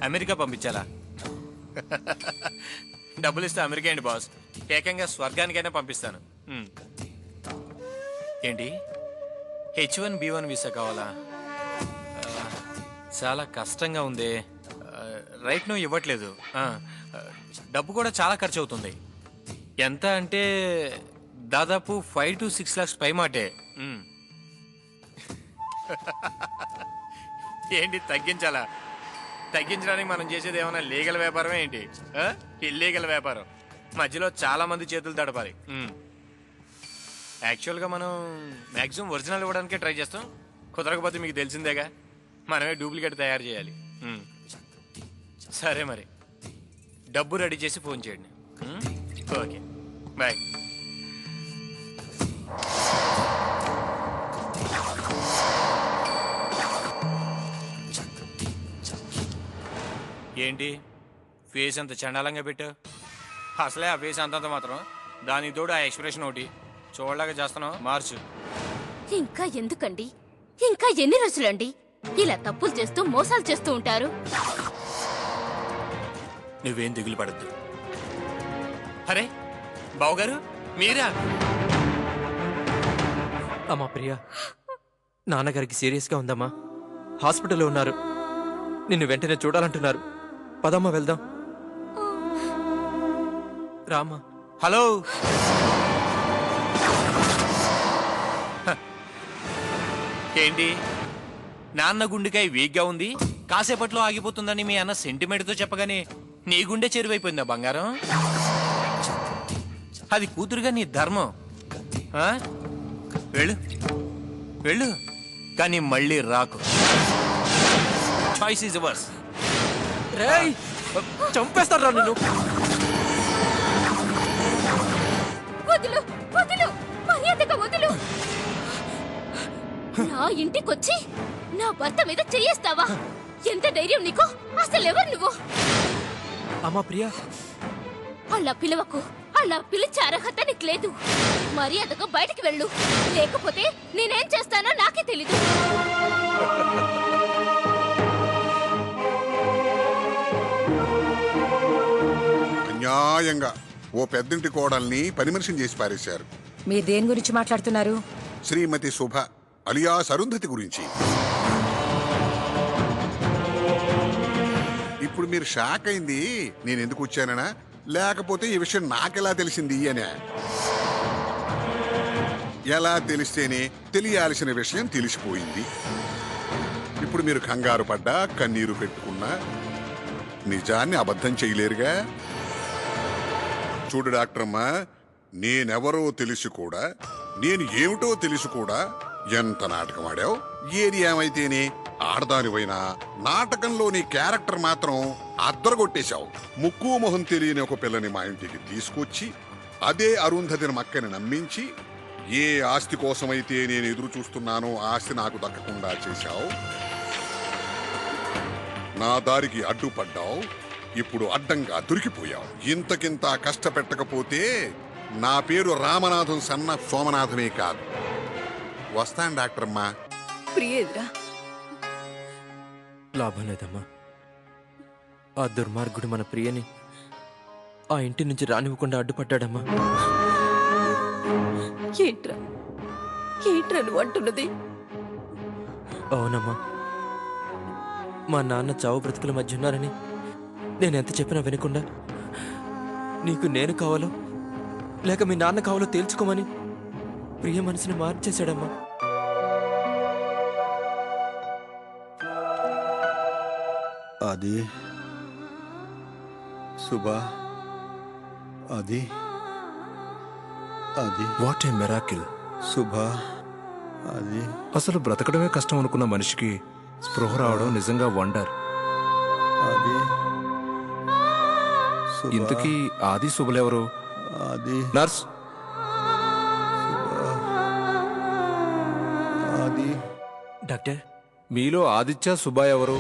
America పంపించాలా? డబ్బులు ఇస్తే America ఏంటి బాస్, ఏకంగా స్వర్గానికైనా పంపిస్తాను. ఏంటి H1B1 వీసా కావాలా? చాలా కష్టంగా ఉంది. రైట్ నో ఇవ్వట్లేదు. డబ్బు కూడా చాలా ఖర్చు అవుతుంది. ఎంత అంటే దాదాపు 5 to 6 lakhs పై మాటే. ఏంటి తగ్గించాలా? తగ్గించడానికి మనం చేసేది ఏమైనా లీగల్ వ్యాపారమే ఏంటి? ఇల్లీగల్ వ్యాపారం. మధ్యలో చాలా మంది చేతులు తడపాలి. యాక్చువల్గా మనం మ్యాక్సిమం ఒరిజినల్ ఇవ్వడానికే ట్రై చేస్తాం. కుదరకపోతే మీకు తెలిసిందేగా, మనమే డూప్లికేట్ తయారు చేయాలి. సరే మరి, డబ్బు రెడీ చేసి ఫోన్ చేయండి. Okay, bye. ఏంటి ఫేస్ అంత చండాలంగా పెట్టావు? అసలే ఆ ఫేస్ అంతంత మాత్రం, దానికి తోడు ఆ ఎక్స్ప్రెషన్ ఒకటి చూడలాగా చేస్తున్నావు. మార్చు. ఇంకా ఎందుకండి? ఇంకా ఎన్ని రోజులండి ఇలా తప్పులు చేస్తూ మోసాలు చేస్తూ ఉంటారు? నువ్వేం దిగులు పడద్దు. అరే బావగారు, మీరా? అమ్మా ప్రియా, నాన్నగారికి సీరియస్గా ఉందమ్మా, హాస్పిటల్లో ఉన్నారు. నిన్ను వెంటనే చూడాలంటున్నారు. పదమ్మా వెళ్దాం. రామ్మా. హలో, ఏంటి నాన్న గుండెకాయ వీక్గా ఉంది, కాసేపట్లో ఆగిపోతుందని మీ అన్న సెంటిమెంట్తో చెప్పగానే నీ గుండె చెరువైపోయిందా బంగారం? అది కూతురుగా నీ ధర్మం. వెళ్ళు వెళ్ళు, కానీ మళ్ళీ రాకు. Choice is yours. రేయ్, చంపేస్తారా నిన్ను? వదులు వదులు, మర్యాదగా వదులు. నా ఇంటికొచ్చి నా భర్త మీద చెయ్యేస్తావా? ఎంత ధైర్యం నీకు? అసలు ఎవరు నువ్వు? అమ్మా ప్రియా, అలా పిలవకు. అలా పిలిచే అర్హత నీకు లేదు. మర్యాదగా బయటికి వెళ్ళు, లేకపోతే నేనేం చేస్తానో నాకే తెలీదు. అన్యాయంగా ఓ పెద్దింటి కోడల్ని పని మనిషిని చేసి పారేశారు. మీరు దేని గురించి మాట్లాడుతున్నారు? శ్రీమతి శుభ అలియాస్ అరుంధతి గురించి. ఇప్పుడు మీరు షాక్ అయింది నేను ఎందుకు వచ్చాననా, లేకపోతే ఈ విషయం నాకెలా తెలిసింది అనే? ఎలా తెలిస్తేనే తెలియాల్సిన విషయం తెలిసిపోయింది. ఇప్పుడు మీరు కంగారు పడ్డా, కన్నీరు పెట్టుకున్నా నిజాన్ని అబద్ధం చేయలేరుగా. చూడు డాక్టరమ్మా, నేనెవరో తెలిసి కూడా, నేను ఏమిటో తెలిసి కూడా ఎంత నాటకం ఆడావు. ఏది ఏమైతేనే ఆడదానివైనా నాటకంలోని క్యారెక్టర్ మాత్రం అద్దరగొట్టేశావు. ముక్కు మొహం తెలియని ఒక పిల్లని మా ఇంటికి తీసుకొచ్చి అదే అరుంధతిని మక్కని నమ్మించి ఏ ఆస్తి కోసమైతే నేను ఎదురు చూస్తున్నానో ఆస్తి నాకు దక్కకుండా చేశావు. నా దారికి అడ్డుపడ్డావు, ఇప్పుడు అడ్డంగా దొరికిపోయావు. ఇంతకింత కష్టపెట్టకపోతే నా పేరు రామనాథం సన్న సోమనాథమే కాదు. వస్తాను డాక్టరమ్మా. ప్రియేదిరా, లాభం లేదమ్మా. ఆ దుర్మార్గుడు మన ప్రియని ఆ ఇంటి నుంచి రానివ్వకుండా అడ్డుపడ్డాడమ్మా. ఏంట్రా ఏంట్రా నువ్వు అంటున్నది? అవునమ్మా, మా నాన్న చావు బ్రతుకుల మధ్య ఉన్నారని నేనెంత చెప్పినా వినకుండా నీకు నేను కావాలో లేక మీ నాన్న కావాలో తేల్చుకోమని ప్రియ మనసుని మార్చేశాడమ్మా. అది సుబా, అది అది వాట్ ఏ మిరాకిల్. సుబా, అది అసలు బ్రతకడమే కష్టం అనుకున్న మనిషికి స్పృహ రావడం నిజంగా వండర్. అది ఇంతకీ ఆది శుభలెవరు? అది నర్స్. అది డాక్టర్, మీలో ఆదిత్య సుబ్బా ఎవరు?